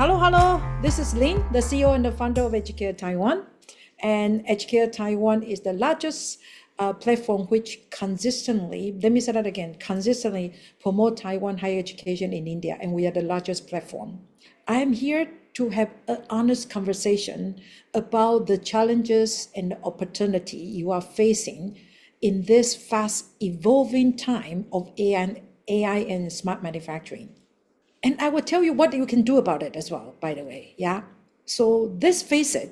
Hello. This is Lin, the CEO and the founder of EduCare Taiwan. And EduCare Taiwan is the largest platform which consistently, let me say that again, consistently promote Taiwan higher education in India. And we are the largest platform. I am here to have an honest conversation about the challenges and the opportunity you are facing in this fast evolving time of AI and smart manufacturing. And I will tell you what you can do about it as well, by the way. Yeah. So let's face it,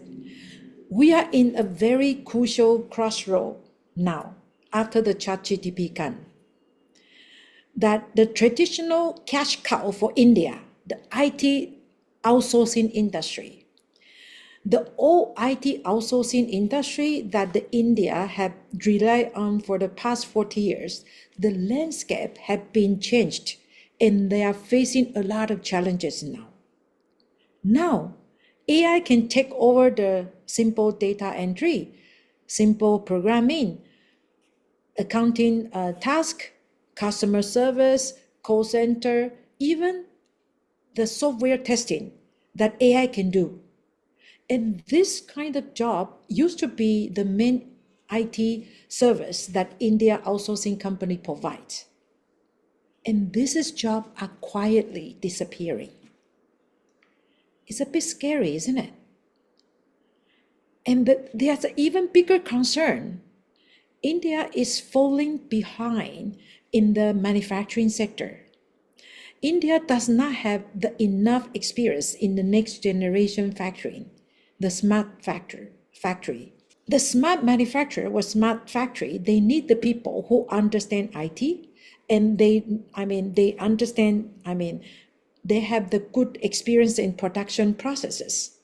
we are in a very crucial crossroad now after the ChatGPT gun. That the traditional cash cow for India, the IT outsourcing industry, the old IT outsourcing industry that the India have relied on for the past 40 years, the landscape have been changed and they are facing a lot of challenges now. Now, AI can take over the simple data entry, simple programming, accounting task, customer service, call center, even the software testing that AI can do. And this kind of job used to be the main IT service that India outsourcing company provides. And these jobs are quietly disappearing. It's a bit scary, isn't it? And there's an even bigger concern. India is falling behind in the manufacturing sector. India does not have enough experience in the next generation factory, the smart factory. The smart manufacturer or smart factory, they need the people who understand IT, and they understand, they have the good experience in production processes.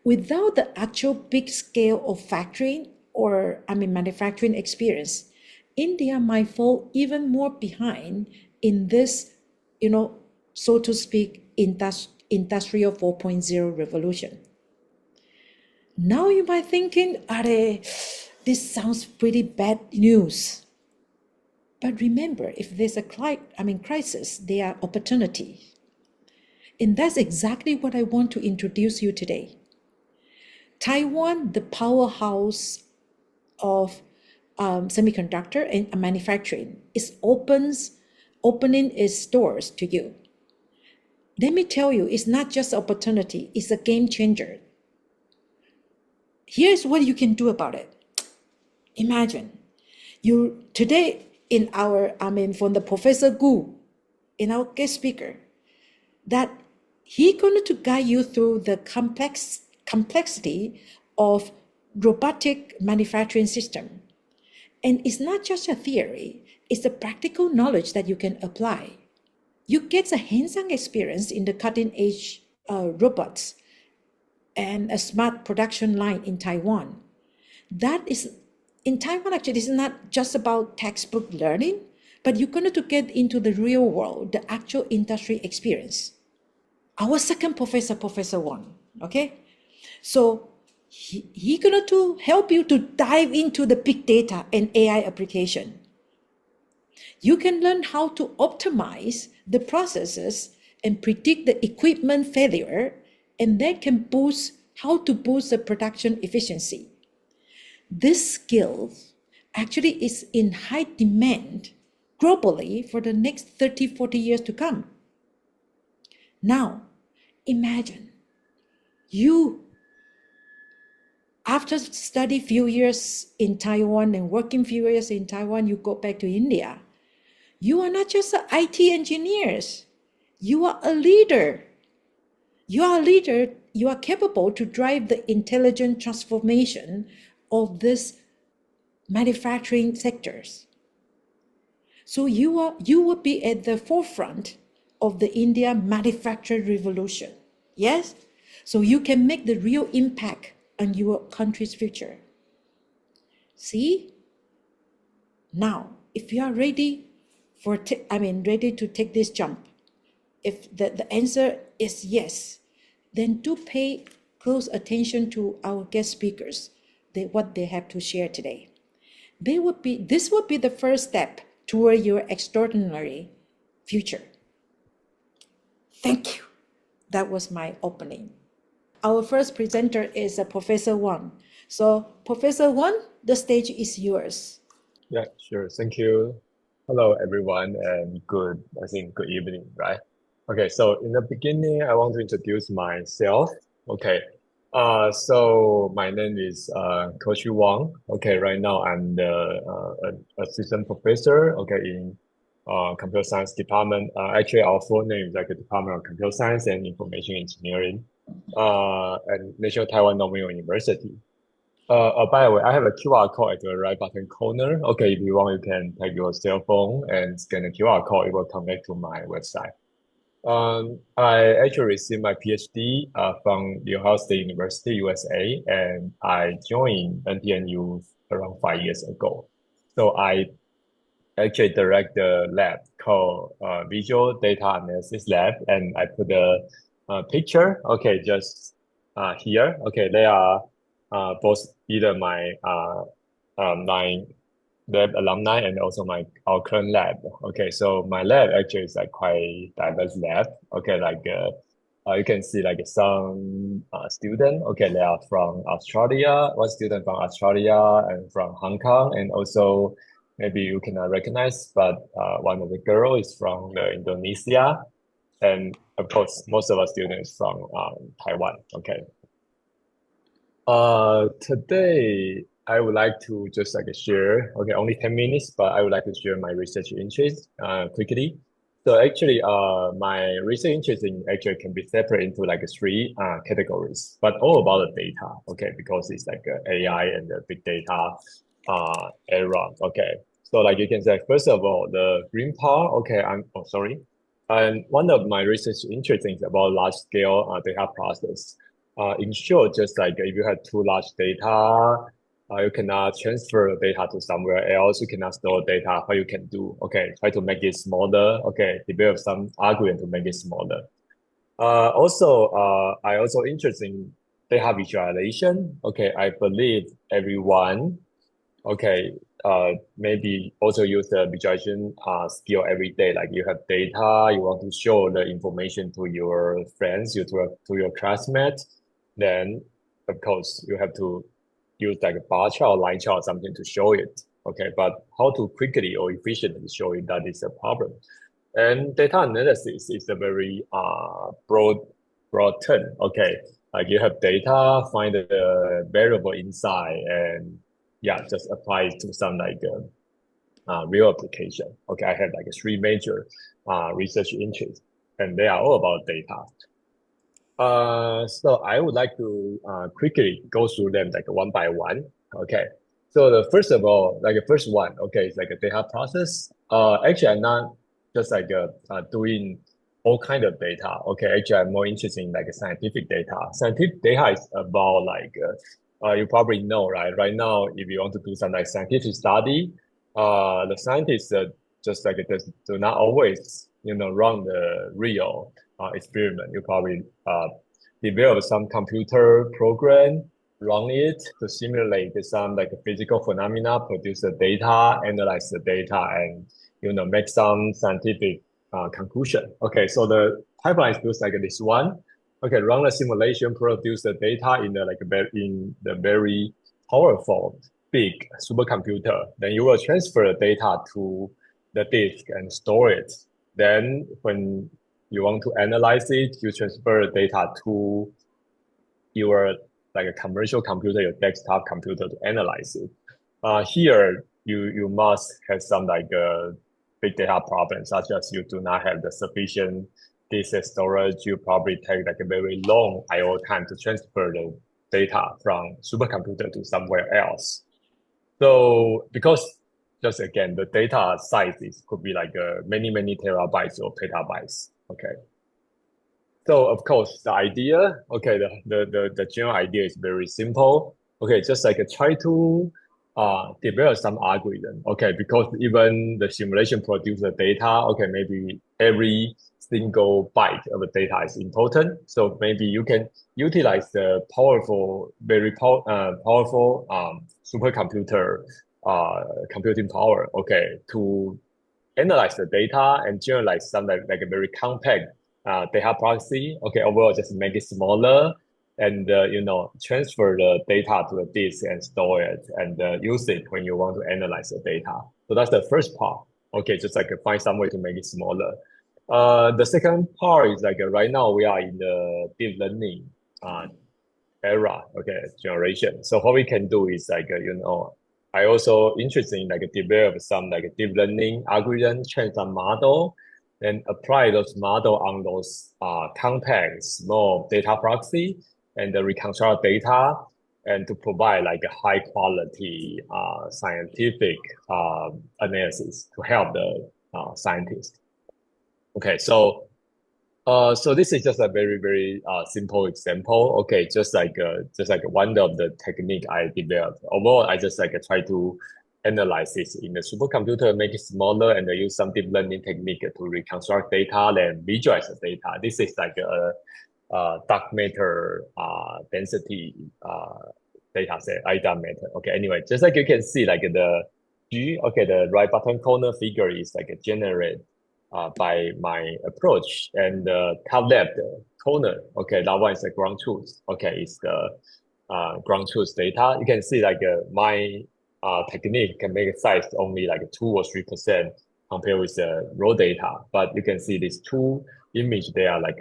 Without the actual big scale of factory or manufacturing experience, India might fall even more behind in this, so to speak, industrial 4.0 revolution. Now you might thinking, this sounds pretty bad news. But remember, if there's a crisis, there are opportunity. And that's exactly what I want to introduce you today. Taiwan, the powerhouse of semiconductor and manufacturing, is opening its doors to you. Let me tell you, it's not just opportunity, it's a game changer. Here's what you can do about it. Imagine you today in our, from the Professor Gu, in our guest speaker, that he going to guide you through the complexity of robotic manufacturing system. And it's not just a theory, it's the practical knowledge that you can apply. You get a hands-on experience in the cutting-edge robots and a smart production line in Taiwan. That is, in Taiwan, actually, this is not just about textbook learning, but you're going to get into the real world, the actual industry experience. Our second professor, Professor Wang, okay? So he going to help you to dive into the big data and AI application. You can learn how to optimize the processes and predict the equipment failure, and that can boost how to boost the production efficiency. This skill actually is in high demand globally for the next 30, 40 years to come. Now, imagine you, after study few years in Taiwan and working few years in Taiwan, you go back to India. You are not just IT engineers. You are a leader. You are a leader. You are capable to drive the intelligent transformation of this manufacturing sectors. So you will be at the forefront of the India manufacturing revolution. Yes? So you can make the real impact on your country's future. See? Now, if you are ready ready to take this jump, if the answer is yes, then do pay close attention to our guest speakers, what they have to share today. This would be the first step toward your extraordinary future. Thank you. That was my opening. Our first presenter is Professor Wang. So Professor Wang, the stage is yours. Yeah, sure. Thank you. Hello, everyone, and good evening, right? Okay, so in the beginning, I want to introduce myself. Okay, so my name is Coach Wang. Okay, right now I'm the assistant professor. Okay, in computer science department. Actually, our full name is like the Department of Computer Science and Information Engineering, at National Taiwan Normal University. By the way, I have a QR code at the right bottom corner. Okay, if you want, you can take your cell phone and scan the QR code. It will connect to my website. I actually received my PhD from the Ohio State University, USA, and I joined NTNU around 5 years ago. So I actually direct the lab called Visual Data Analysis Lab, and I put a picture. Okay, just here. Okay, they are both either my lab alumni and also our current lab. Okay, so my lab actually is like quite diverse lab. Okay, like you can see like some student. Okay, they are from Australia. One student from Australia and from Hong Kong, and also maybe you cannot recognize, but one of the girl is from Indonesia, and of course most of our students from Taiwan. Okay. Today I would like to just like share, okay, only 10 minutes, but I would like to share my research interest quickly. So actually, my research interest in actually can be separated into like three categories, but all about the data, okay, because it's like AI and the big data era, okay. So like you can say, first of all, the green part, okay, sorry. And one of my research interests is about large scale data process. In short, just like if you have too large data, you cannot transfer data to somewhere else. You cannot store data. What you can do? Okay, try to make it smaller. Okay, develop some algorithm to make it smaller. I also interested in data visualization. Okay, I believe everyone, okay, maybe also use the visualization skill every day. Like you have data, you want to show the information to your friends, to your classmates, then of course you have to use like a bar chart, line chart, something to show it. Okay, but how to quickly or efficiently show it, that is a problem. And data analysis is a very broad term. Okay, like you have data, find the variable inside, and yeah, just apply it to some like real application. Okay, I have like three major research interests, and they are all about data. So I would like to quickly go through them like one by one. Okay. So the first of all, like the first one, okay, it's like a data process. Actually, I'm not just like doing all kind of data. Okay, actually, I'm more interested in like scientific data. Scientific data is about like you probably know, right? Right now, if you want to do some like scientific study, the scientists just like just do not always run the real experiment. You probably develop some computer program, run it to simulate some like physical phenomena, produce the data, analyze the data, and make some scientific conclusion. Okay, so the pipeline looks like this one. Okay, run the simulation, produce the data in the very powerful big supercomputer. Then you will transfer the data to the disk and store it. Then when you want to analyze it, you transfer the data to your like a commercial computer, your desktop computer to analyze it. Here you must have some like big data problems, such as you do not have the sufficient disk storage. You probably take like a very long I/O time to transfer the data from supercomputer to somewhere else. So because just again, the data size could be like many terabytes or petabytes. Okay. So of course the idea, okay, the general idea is very simple. Okay, just like try to develop some algorithm. Okay, because even the simulation produce the data, okay, maybe every single byte of the data is important. So maybe you can utilize the powerful supercomputer computing power, okay, to analyze the data and generalize some like a very compact data proxy. Okay, overall just make it smaller and transfer the data to the disk and store it and use it when you want to analyze the data. So that's the first part. Okay, just like find some way to make it smaller. The second part is like right now we are in the deep learning era, okay, generation. So what we can do is like I also interested in like develop some like deep learning algorithm, train some model, and apply those model on those compact small data proxy and reconstruct data and to provide like a high quality scientific analysis to help the scientists. Okay, so this is just a very, very simple example. Okay, just like one of the technique I developed. Overall, I just like try to analyze this in the supercomputer, make it smaller, and use some deep learning technique to reconstruct data, then visualize the data. This is like a dark matter density data set, dark matter. Okay, anyway, just like you can see, like the G, okay, the right bottom corner figure is like a generate by my approach, and the top left corner, okay, that one is the ground truth. Okay, it's the ground truth data. You can see like my technique can make a size only like 2 or 3% compared with the raw data, but you can see these two image they are like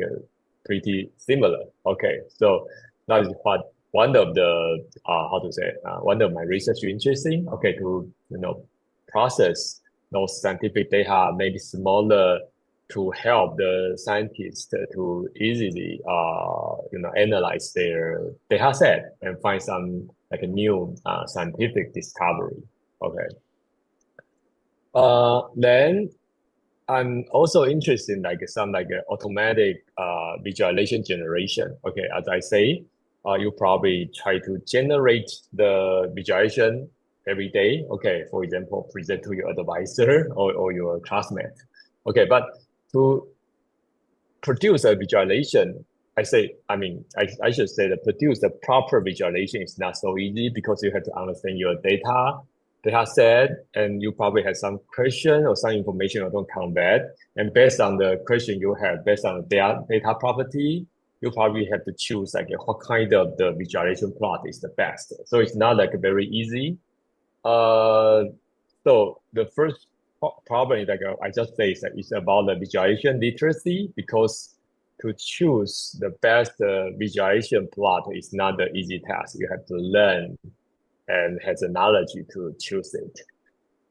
pretty similar. Okay, so that is what one of the one of my research interesting. Okay, to process those scientific data, make it smaller to help the scientists to easily analyze their data set and find some like a new scientific discovery. Okay. Then I'm also interested in like some like automatic visualization generation. Okay, as I say, you probably try to generate the visualization every day. Okay, for example, present to your advisor or your classmate. Okay, but to produce a visualization, I should say that produce the proper visualization is not so easy because you have to understand your data set, and you probably have some question or some information you don't come back. And based on the question you have, based on the data property, you probably have to choose like what kind of the visualization plot is the best. So it's not like very easy. So the first problem is like I just say it's about the visualization literacy, because to choose the best visualization plot is not the easy task. You have to learn and has the knowledge to choose it.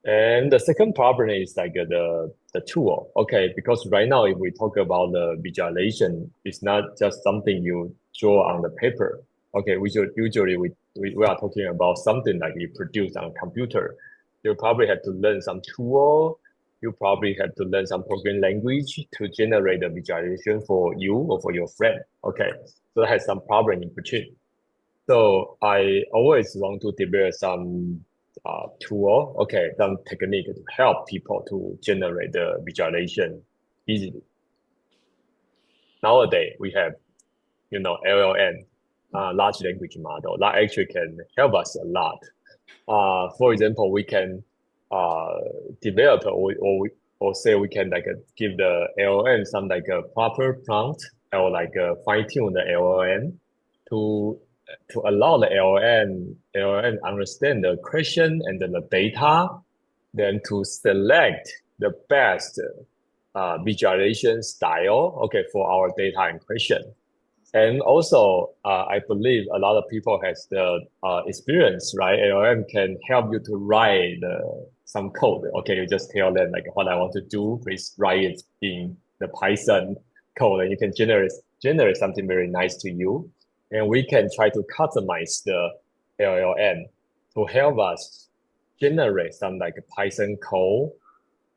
And the second problem is like the tool. Okay, because right now if we talk about the visualization, it's not just something you draw on the paper. Okay, usually we are talking about something like you produce on a computer. You probably have to learn some tool. You probably have to learn some programming language to generate the visualization for you or for your friend. Okay, so that has some problem in between. So I always want to develop some tool, okay, some technique to help people to generate the visualization easily. Nowadays, we have, LLM, large language model, that actually can help us a lot. For example, we can develop or say we can like give the LLM some like a proper prompt or like fine tune the LLM to allow the LLM understand the question and then the data, then to select the best visualization style, okay, for our data in question. And also, I believe a lot of people has the experience, right? LLM can help you to write some code. Okay, you just tell them like what I want to do, please write it in the Python code, and you can generate something very nice to you. And we can try to customize the LLM to help us generate some like Python code,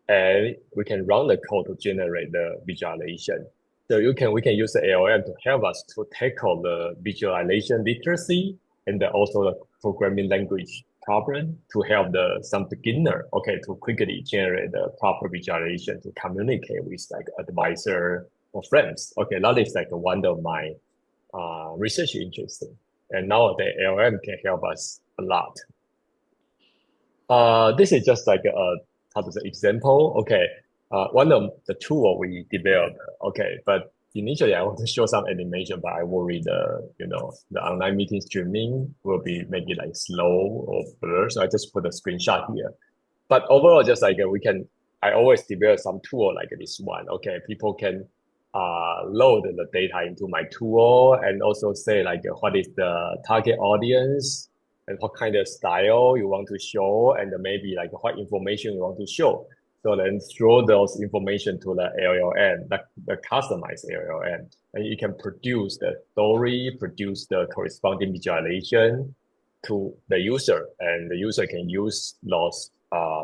and we can run the code to generate the visualization. So we can use the LLM to help us to tackle the visualization literacy and also the programming language problem to help some beginner, okay, to quickly generate the proper visualization to communicate with like advisor or friends. Okay, that is like one of my research interesting. And now the LLM can help us a lot. This is just like how to say example. Okay, one of the tool we developed. Okay, but initially I want to show some animation, but I worry the online meeting streaming will be maybe like slow or blur. So I just put a screenshot here. But overall, just like I always develop some tool like this one. Okay, people can load the data into my tool and also say like what is the target audience and what kind of style you want to show and maybe like what information you want to show. So then throw those information to the LLM, the customized LLM, and you can produce the story, produce the corresponding visualization to the user, and the user can use those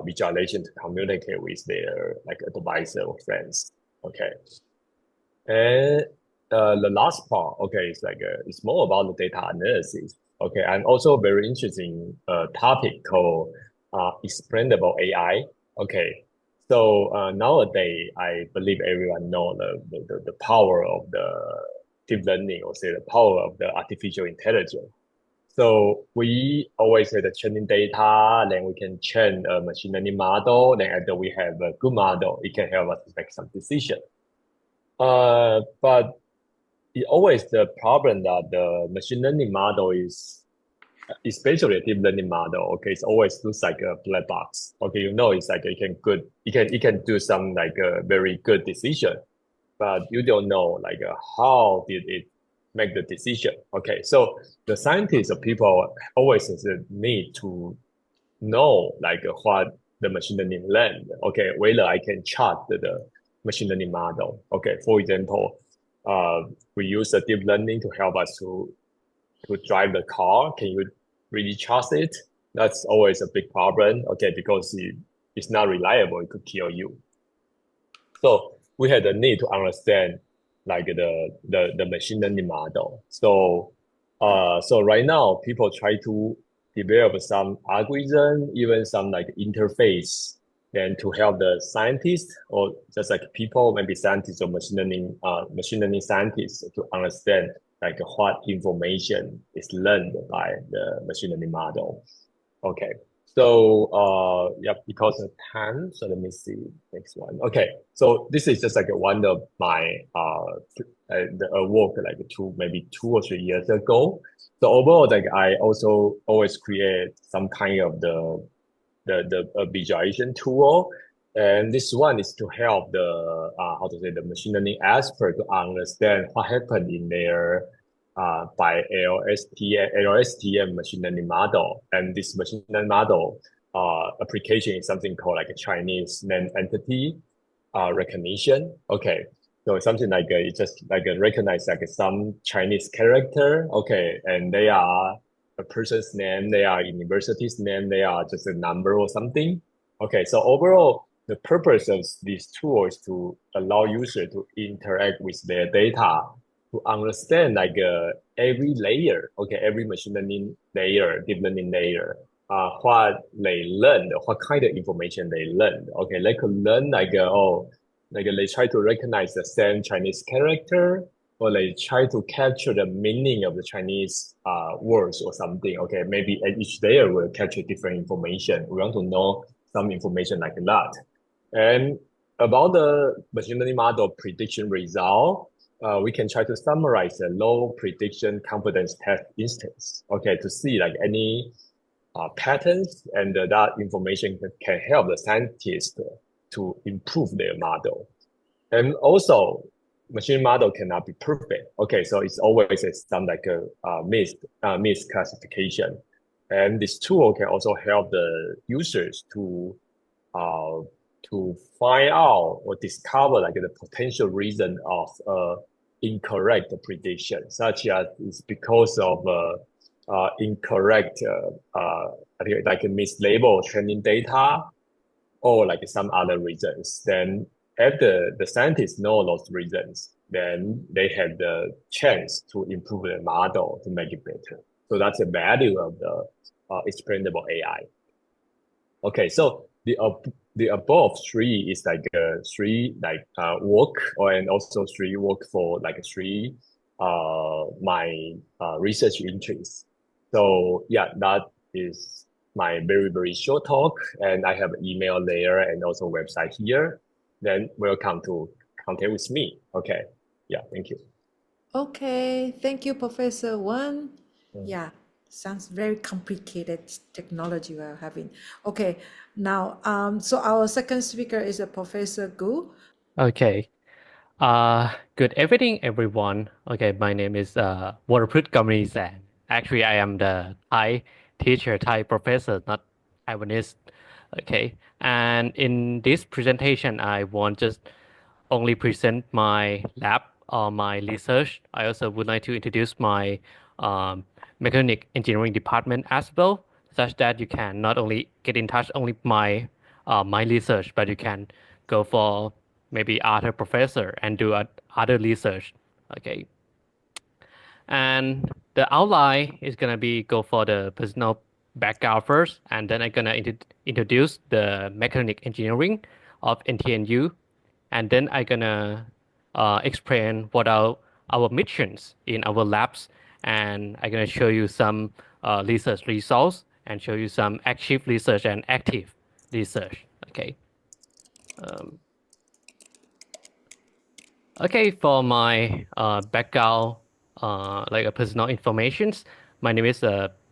visualization to communicate with their like advisor or friends. Okay, and the last part, okay, is like it's more about the data analysis. Okay, and also very interesting topic called explainable AI. Okay, so nowadays I believe everyone know the power of the deep learning, or say the power of the artificial intelligence. So we always have the training data, then we can train a machine learning model. Then after we have a good model, it can help us to make some decision. But it always the problem that the machine learning model is, especially a deep learning model. Okay, it's always looks like a black box. Okay, it's like it can do some like a very good decision, but you don't know like how did it make the decision. Okay, so the scientists or people always has a need to know like what the machine learning learned. Okay, whether I can chart the machine learning model. Okay, for example, we use a deep learning to help us to drive the car. Can you really trust it? That's always a big problem. Okay, because it's not reliable. It could kill you. So we had a need to understand like the machine learning model. So right now people try to develop some algorithm, even some like interface, then to help the scientists or just like people, maybe scientists or machine learning scientists to understand like what information is learned by the machine learning model. Okay. So yeah, because of time, so let me see next one. Okay, so this is just like one of my work like maybe 2 or 3 years ago. So overall, like I also always create some kind of the visualization tool, and this one is to help the how to say the machine learning expert to understand what happened in their by LSTM machine learning model. And this machine learning model application is something called like a Chinese name entity recognition. Okay, so something like it just like recognize like some Chinese character. Okay, and they are a person's name, they are university's name, they are just a number or something. Okay, so overall, the purpose of this tool is to allow user to interact with their data to understand like every layer, okay, every machine learning layer, deep learning layer, what they learned, what kind of information they learned. Okay, they could learn like like they try to recognize the same Chinese character, or they try to capture the meaning of the Chinese words or something. Okay, maybe each layer will capture different information. We want to know some information like that. And about the machine learning model prediction result, we can try to summarize a low prediction confidence test instance, okay, to see like any patterns, and that information can help the scientists to improve their model. And also, machine model cannot be perfect. Okay, so it's always some like a misclassification. And this tool can also help the users uh, to find out or discover like the potential reason of incorrect prediction, such as it's because of incorrect like mislabeled training data, or like some other reasons. Then if the scientists know those reasons, then they have the chance to improve the model to make it better. So that's the value of the explainable AI. Okay, so the above three is like three like work, and also three work for like three my research interests. So yeah, that is my very short talk, and I have an email there and also website here. Then welcome to contact with me. Okay. Yeah, thank you. Okay, thank you, Professor Wan. Mm. Yeah, sounds very complicated technology we're having. Okay, now, so our second speaker is a Professor Gu. Okay. Good evening, everyone. Okay, my name is Waraput Kamrisan. Actually, I am the Thai teacher, Thai professor, not Taiwanese. Okay, and in this presentation, I want just only present my lab or my research. I also would like to introduce my um, mechanic engineering department as well, such that you can not only get in touch only my research, but you can go for maybe other professor and do other research. Okay, and the outline is gonna be go for the personal background first, and then I'm gonna introduce the mechanic engineering of NTNU, and then I'm gonna explain what are our missions in our labs, and I'm gonna show you some research results and show you some active research and active research. Okay. Um, Okay, for my background, like personal informations, my name is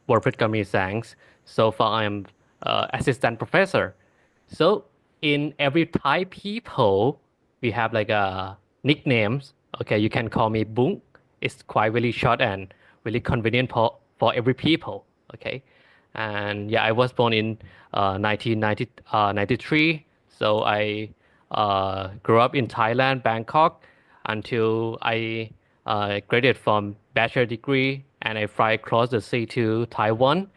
Warpit Kami Sangs. So far, I am assistant professor. So in every Thai people, we have like nicknames. Okay, you can call me Bung. It's quite really short and really convenient for every people. Okay, and yeah, I was born in 1993. So I grew up in Thailand, Bangkok, until I graduated from bachelor degree, and I fly across the sea to Taiwan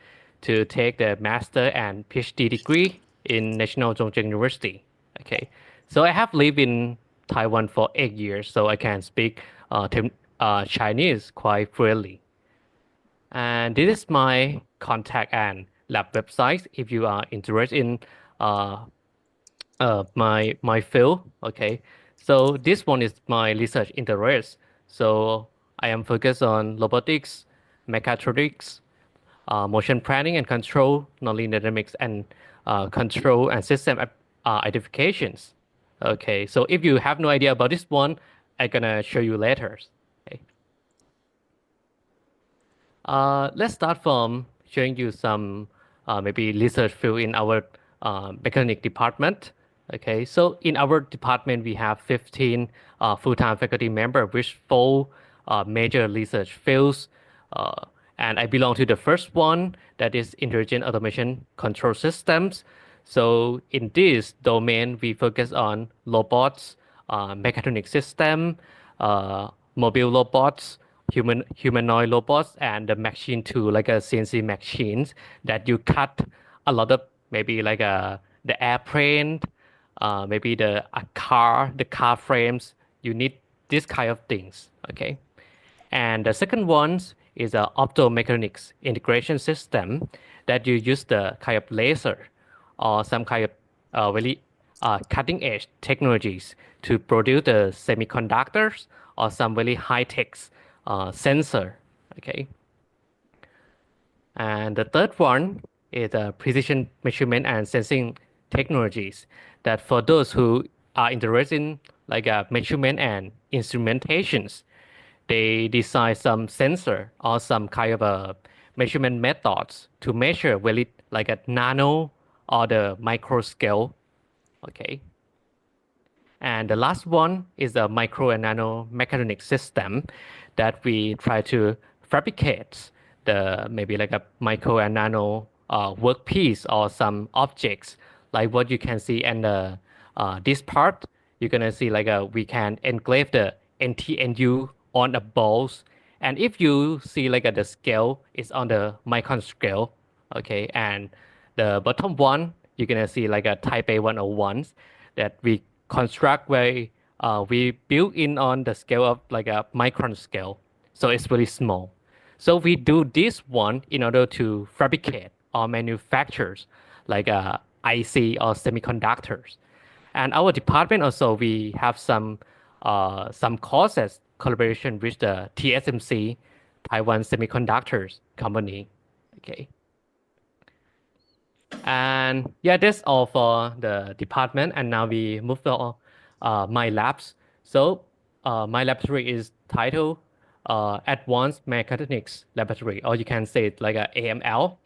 to take the master and PhD degree in National Zhongzheng University. Okay, so I have lived in Taiwan for 8 years, so I can speak Chinese quite fluently. And this is my contact and lab website if you are interested in uh, my field. Okay, so this one is my research interest. So I am focused on robotics, mechatronics, motion planning and control, nonlinear dynamics, and control and system identifications. Okay, so if you have no idea about this one, I'm gonna show you later. Okay. Let's start from showing you some maybe research field in our mechanic department. Okay, so in our department we have 15 full-time faculty members with four major research fields. Uh, and I belong to the first one, that is intelligent automation control systems. So in this domain, we focus on robots, mechatronic system, mobile robots, humanoid robots, and the machine tool like a CNC machines that you cut a lot of maybe like the airplane, maybe the car frames. You need this kind of things. Okay. And the second one is a optomechanics integration system that you use the kind of laser or some kind of very cutting edge technologies to produce the semiconductors or some very high tech sensor. Okay. And the third one is precision measurement and sensing technologies that for those who are interested in like measurement and instrumentations, they design some sensor or some kind of a measurement methods to measure really like a nano or the micro scale. Okay. And the last one is a micro and nano mechanic system that we try to fabricate the maybe like a micro and nano workpiece or some objects like what you can see in the this part. You're gonna see like we can engrave the NTNU on the balls, and if you see like the scale is on the micron scale, okay, and the bottom one you're gonna see like a Type A 101s that we construct where we build in on the scale of like a micron scale, so it's really small. So we do this one in order to fabricate or manufactures like IC or semiconductors. And our department also we have some courses collaboration with the TSMC, Taiwan Semiconductors Company. Okay. And yeah, that's all for the department. And now we move to my labs. So my laboratory is titled Advanced Mechatronics Laboratory, or you can say it like a AML.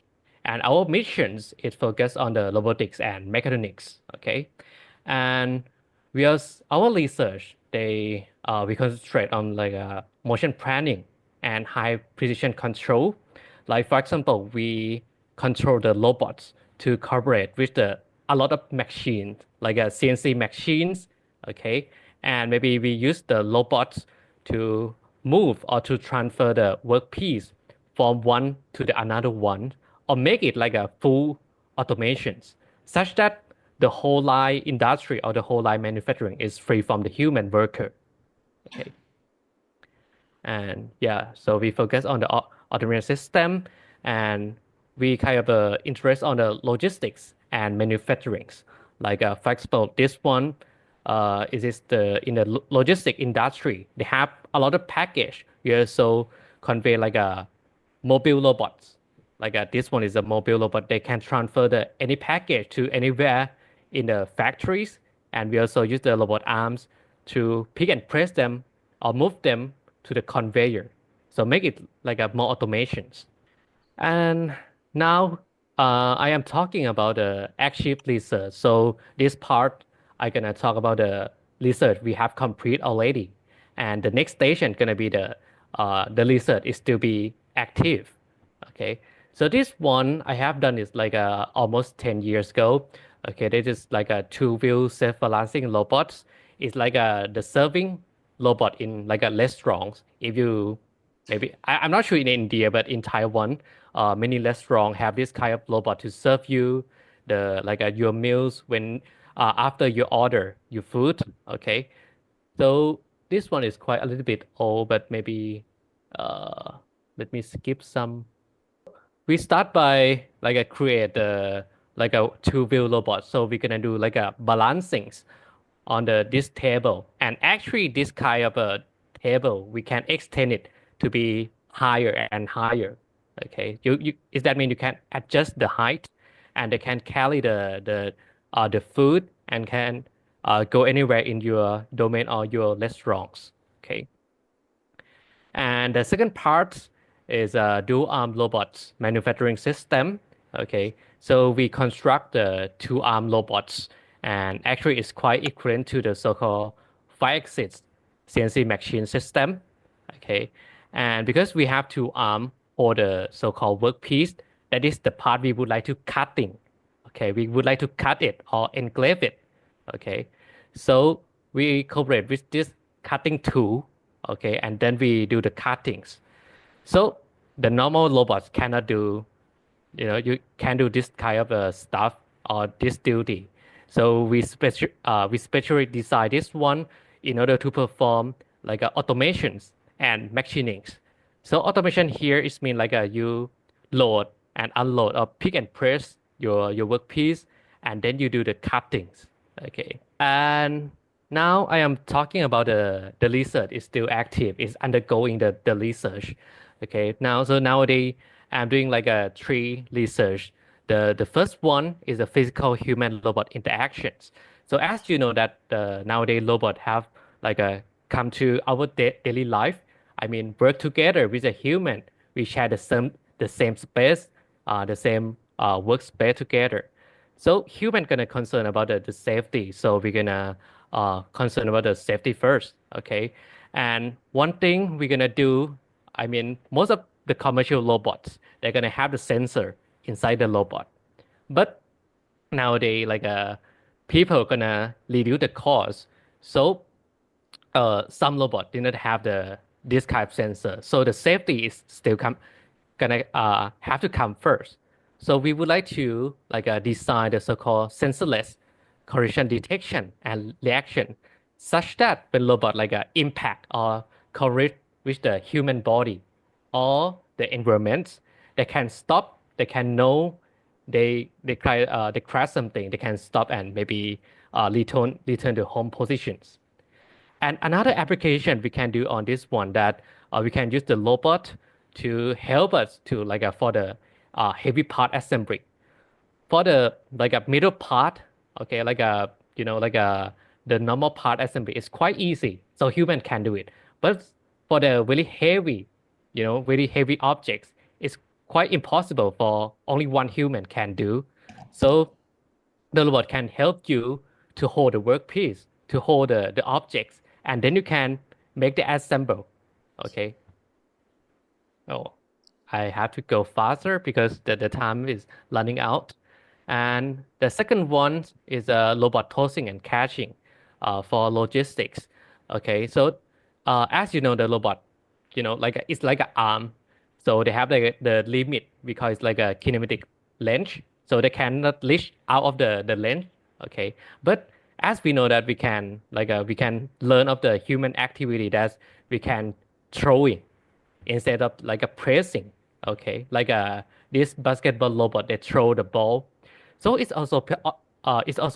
And our missions is focused on the robotics and mechatronics. Okay, and our research we concentrate on like motion planning and high precision control. Like for example, we control the robots to cooperate with a lot of machines, like CNC machines, okay? And maybe we use the robots to move or to transfer the workpiece from one to the another one, or make it like a full automations, such that the whole line industry or the whole line manufacturing is free from the human worker. Okay. And yeah, so we focus on the automation system, and we kind of interest on the logistics and manufacturing. Like for example, this one is the in the logistic industry. They have a lot of package. We also convey like a mobile robots. Like this one is a mobile robot. They can transfer any package to anywhere in the factories, and we also use the robot arms to pick and press them or move them to the conveyor. So make it like a more automations. And now I am talking about the active research. So this part I'm gonna talk about the research we have complete already, and the next station gonna be the research is to be active. Okay, so this one I have done is like almost 10 years ago. Okay, this is like a two-wheel self-balancing robots. It's like the serving robot in like a restaurant. If you maybe I'm not sure in India, but in Taiwan, many restaurants have this kind of robot to serve you your meals when after you order your food. Okay, so this one is quite a little bit old, but maybe uh, let me skip some. We start by like a create like a two-wheel robot. So we're gonna do like a balancing on this table, and actually this kind of a table we can extend it to be higher and higher. Okay, you is that mean you can adjust the height, and they can carry the food and can go anywhere in your domain or your restaurants. Okay. And the second part is a dual arm robots manufacturing system. Okay, so we construct the two arm robots, and actually it's quite equivalent to the so-called 5-axis CNC machine system. Okay, and because we have two arm for the so-called workpiece, that is the part we would like to cutting. Okay, we would like to cut it or engrave it. Okay, so we cooperate with this cutting tool. Okay, and then we do the cuttings. So the normal robots cannot do, you can do this kind of stuff or this duty. So we specially design this one in order to perform like automations and machinings. So automation here is mean like you load and unload or pick and press your workpiece, and then you do the cuttings. Okay, and now I am talking about the research is still active. It's undergoing the research. Okay, nowadays I'm doing like a three research. The first one is the physical human robot interactions. So as you know that nowadays robot have like a come to our daily life. I mean work together with a human. We share the same space, the same workspace together. So human gonna concern about the safety. So we're gonna concern about the safety first. Okay, and one thing we're gonna do, I mean, most of the commercial robots, they're gonna have the sensor inside the robot. But nowadays, like people gonna reduce the cost. So some robot did not have this kind of sensor. So the safety is still gonna have to come first. So we would like to like design the so-called sensorless collision detection and reaction, such that when robot like impact or collide with the human body or the environment, they can stop. They can know they crash something. They can stop and maybe return to home positions. And another application we can do on this one that we can use the robot to help us to like for the heavy part assembly. For the like a middle part, okay, like a the normal part assembly is quite easy, so human can do it. But for the very heavy, very heavy objects, it's quite impossible for only one human can do. So the robot can help you to hold the workpiece, to hold the objects, and then you can make the assemble. Okay. Oh, I have to go faster because the time is running out. And the second one is robot tossing and catching for logistics. Okay, so as you know, the robot, it's like an arm. So they have like the limit because it's like a kinematic length. So they cannot reach out of the length. Okay, but as we know that we can learn of the human activity that we can throw it instead of like a pressing. Okay, like this basketball robot, they throw the ball. So it's also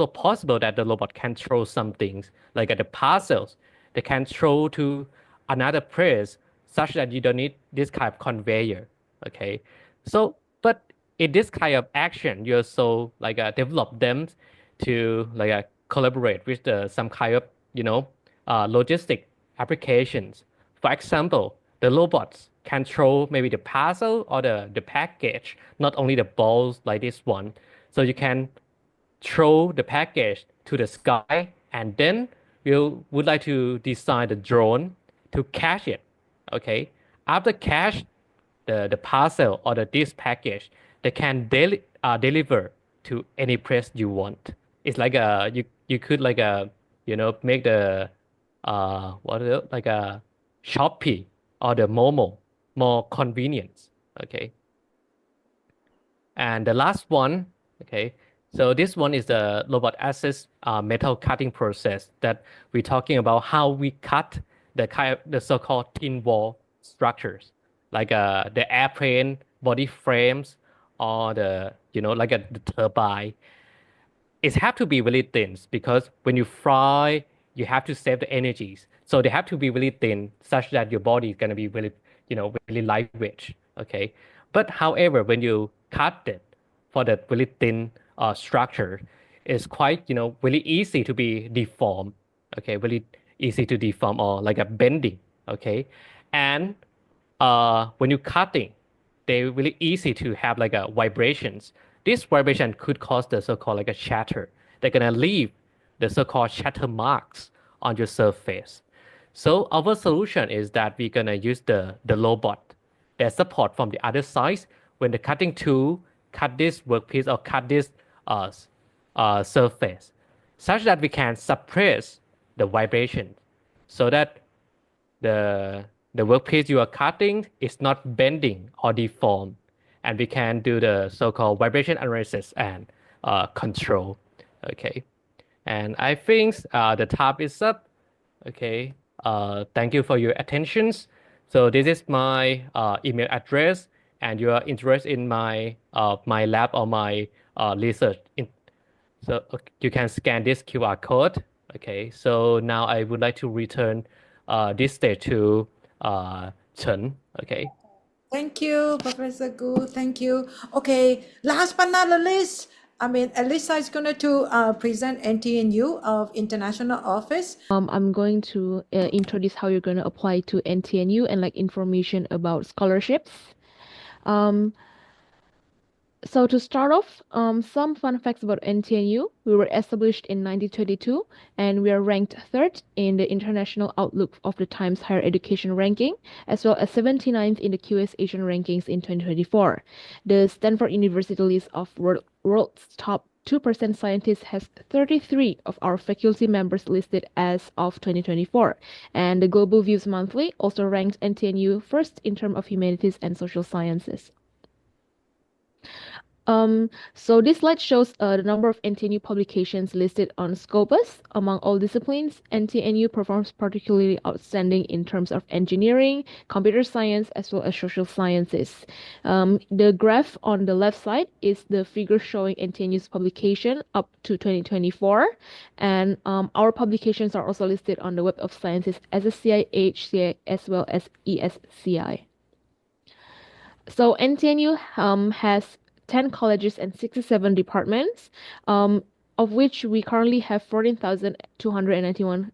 possible that the robot can throw some things like the parcels. They can throw to another place such that you don't need this kind of conveyor. Okay, so but in this kind of action, you also like develop them to like collaborate with some kind of logistic applications. For example, the robots can throw maybe the parcel or the package, not only the balls like this one. So you can throw the package to the sky, and then you would like to design the drone to catch it. Okay. After catch the parcel or this package, they can deliver to any place you want. It's like you could like make the what is it, like a Shopee or the Momo more convenient. Okay. And the last one, okay, so this one is the robot assist metal cutting process that we're talking about how we cut the so-called thin wall structures, like the airplane body frames or the turbine. It have to be really thin because when you fly, you have to save the energies. So they have to be really thin such that your body is going to be really, really lightweight. Okay. But however, when you cut it for the really thin structure, it's quite, really easy to be deformed. Okay. Really easy to deform or like a bending. Okay. And when you're cutting, they're really easy to have like a vibrations. This vibration could cause the so-called like a shatter. They're gonna leave the so-called shatter marks on your surface. So our solution is that we're gonna use the robot that support from the other side when the cutting tool cut this workpiece or cut this surface, such that we can suppress the vibration, so that the the workpiece you are cutting is not bending or deformed, and we can do the so-called vibration analysis and control. Okay, and I think the time is up. Okay, thank you for your attentions. So this is my email address, and you are interested in my lab or my research. So you can scan this QR code. Okay, so now I would like to return this stage to Chen. Okay. Thank you, Professor Gu. Thank you. Okay, last but not the least, Elisa is going to present NTNU of International Office. I'm going to introduce how you're going to apply to NTNU and like information about scholarships. So to start off, some fun facts about NTNU. We were established in 1922 and we are ranked third in the International Outlook of the Times Higher Education ranking, as well as 79th in the QS Asian rankings in 2024. The Stanford University list of world's top 2% scientists has 33 of our faculty members listed as of 2024. And the Global Views Monthly also ranked NTNU first in terms of humanities and social sciences. So this slide shows the number of NTNU publications listed on Scopus. Among all disciplines, NTNU performs particularly outstanding in terms of engineering, computer science, as well as social sciences. The graph on the left side is the figure showing NTNU's publication up to 2024. And our publications are also listed on the Web of Sciences as a CIH, as well as ESCI. So NTNU has 10 colleges and 67 departments. of which we currently have 14,291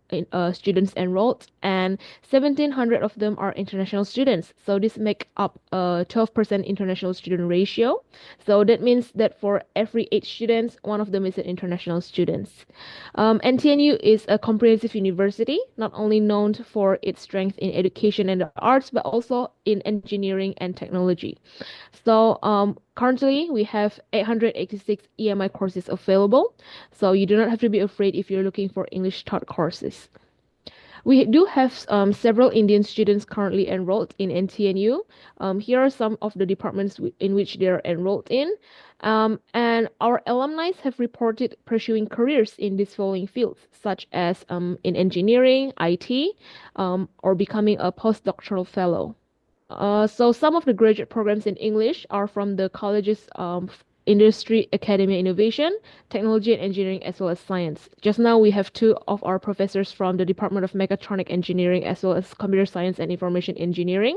students enrolled, and 1,700 of them are international students. So this make up a 12% international student ratio. So that means that for every 8 students, one of them is an international student. NTNU is a comprehensive university, not only known for its strength in education and the arts, but also in engineering and technology. So currently we have 886 EMI courses available. So you do not have to be afraid if you're looking for English taught courses. We do have several Indian students currently enrolled in NTNU. Here are some of the departments in which they're enrolled in. And our alumni have reported pursuing careers in these following fields, such as in engineering, IT, or becoming a postdoctoral fellow. So some of the graduate programs in English are from the college's Industry, Academia, Innovation, Technology and Engineering, as well as Science. Just now we have 2 of our professors from the Department of Mechatronic Engineering, as well as Computer Science and Information Engineering.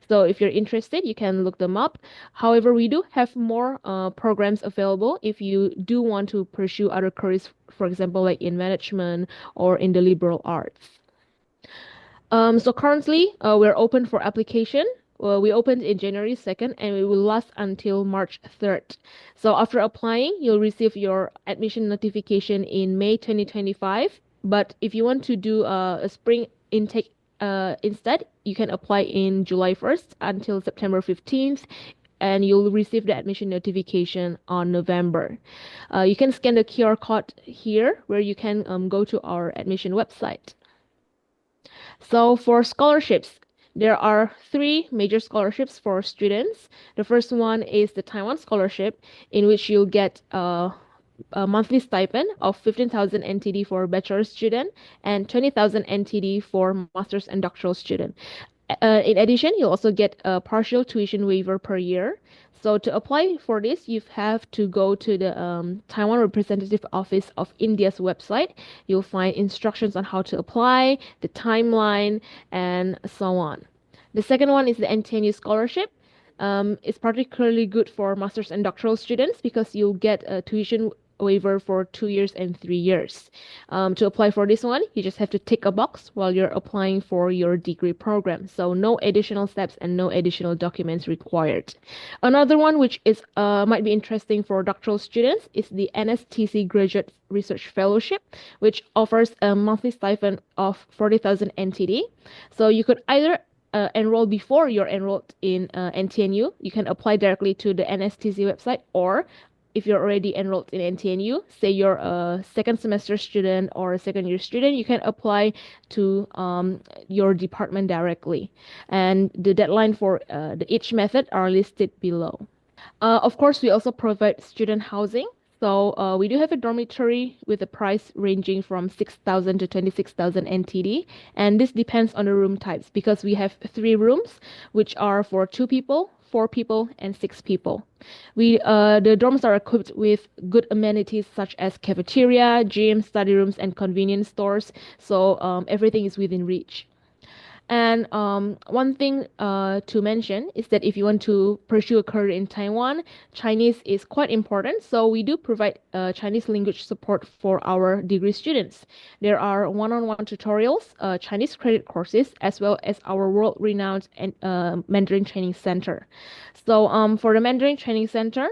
So if you're interested, you can look them up. However, we do have more programs available if you do want to pursue other careers, for example, like in management or in the liberal arts. So currently, we're open for application. We opened in January 2nd and we will last until March 3rd. So after applying, you'll receive your admission notification in May 2025. But if you want to do a spring intake instead, you can apply in July 1st until September 15th. And you'll receive the admission notification on November. You can scan the QR code here where you can go to our admission website. So for scholarships, there are 3 major scholarships for students. The first one is the Taiwan Scholarship, in which you'll get a monthly stipend of 15,000 NTD for bachelor student and 20,000 NTD for master's and doctoral student. In addition, you'll also get a partial tuition waiver per year. So to apply for this, you have to go to the Taiwan Representative Office of India's website. You'll find instructions on how to apply, the timeline, and so on. The second one is the NTNU scholarship. It's particularly good for master's and doctoral students because you'll get a tuition waiver for 2 years and 3 years. To apply for this one, you just have to tick a box while you're applying for your degree program. So no additional steps and no additional documents required. Another one which is might be interesting for doctoral students is the NSTC Graduate Research Fellowship, which offers a monthly stipend of 40,000 NTD. So you could either enroll before you're enrolled in NTNU. You can apply directly to the NSTC website, or if you're already enrolled in NTNU, say you're a second semester student or a second year student, you can apply to your department directly. And the deadline for each method are listed below. Of course, we also provide student housing. So we do have a dormitory with a price ranging from 6,000 to 26,000 NTD. And this depends on the room types because we have 3 rooms, which are for 2 people, 4 people, and 6 people. The dorms are equipped with good amenities such as cafeteria, gym, study rooms, and convenience stores. So everything is within reach. And one thing to mention is that if you want to pursue a career in Taiwan, Chinese is quite important. So we do provide Chinese language support for our degree students. There are one-on-one tutorials, Chinese credit courses, as well as our world-renowned Mandarin Training Center. So for the Mandarin Training Center,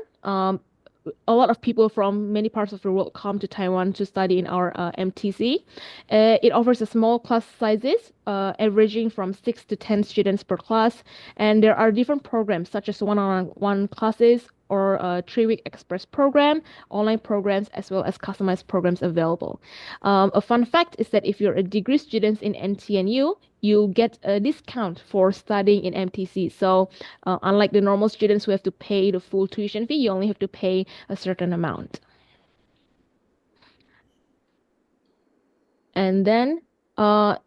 a lot of people from many parts of the world come to Taiwan to study in our MTC. It offers a small class sizes, averaging from 6 to 10 students per class. And there are different programs such as one-on-one classes or a 3-week express program, online programs, as well as customized programs available. A fun fact is that if you're a degree student in NTNU, you get a discount for studying in MTC. So unlike the normal students who have to pay the full tuition fee, you only have to pay a certain amount. And then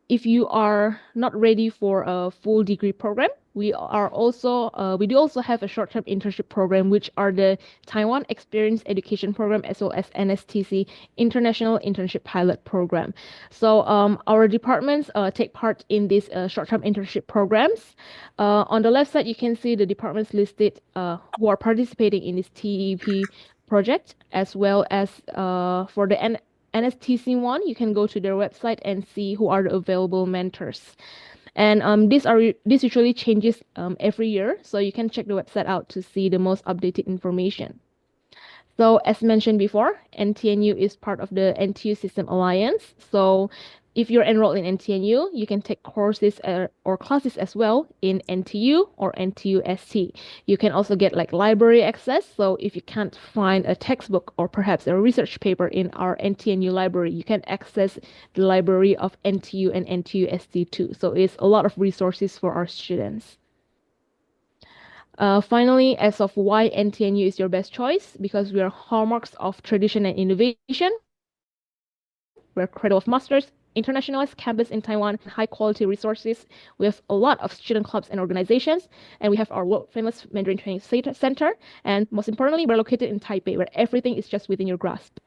if you are not ready for a full degree program, we do also have a short-term internship program, which are the Taiwan Experience Education Program, as well as NSTC International Internship Pilot Program. So our departments take part in these short-term internship programs. On the left side, you can see the departments listed who are participating in this TEP project, as well as for the NSTC one, you can go to their website and see who are the available mentors. And this usually changes every year, so you can check the website out to see the most updated information. So as mentioned before, NTNU is part of the NTU System Alliance. So if you're enrolled in NTNU, you can take courses or classes as well in NTU or NTU-ST. You can also get like library access. So if you can't find a textbook or perhaps a research paper in our NTNU library, you can access the library of NTU and NTU-ST too. So it's a lot of resources for our students. Finally, as of why NTNU is your best choice, because we are hallmarks of tradition and innovation. We're cradle of masters, internationalized campus in Taiwan, high quality resources. We have a lot of student clubs and organizations, and we have our world famous Mandarin Training Center. And most importantly, we're located in Taipei, where everything is just within your grasp.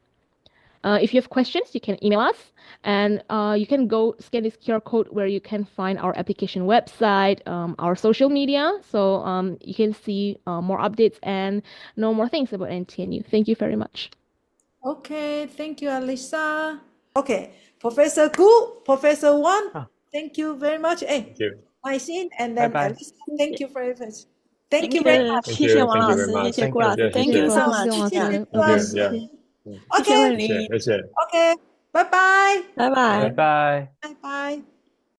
If you have questions, you can email us, and you can go scan this QR code where you can find our application website, our social media, so you can see more updates and know more things about NTNU. Thank you very much. Okay, thank you, Alisa. Okay, Professor Gu, Professor Wan, thank you very much. Hey, Thank you. Maxine, and then Bye-bye. Alisa, thank you very much. Thank you very much. 谢 谢 谢 谢王 thank 老 you very 师， much 谢谢顾 yeah 老师 yeah 谢 ，Thank 谢 you so 谢 much， 谢王老谢谢师顾老 yeah 师。 yeah 谢谢 OK，慧玲，谢谢OK，拜拜，拜拜。拜拜。拜拜。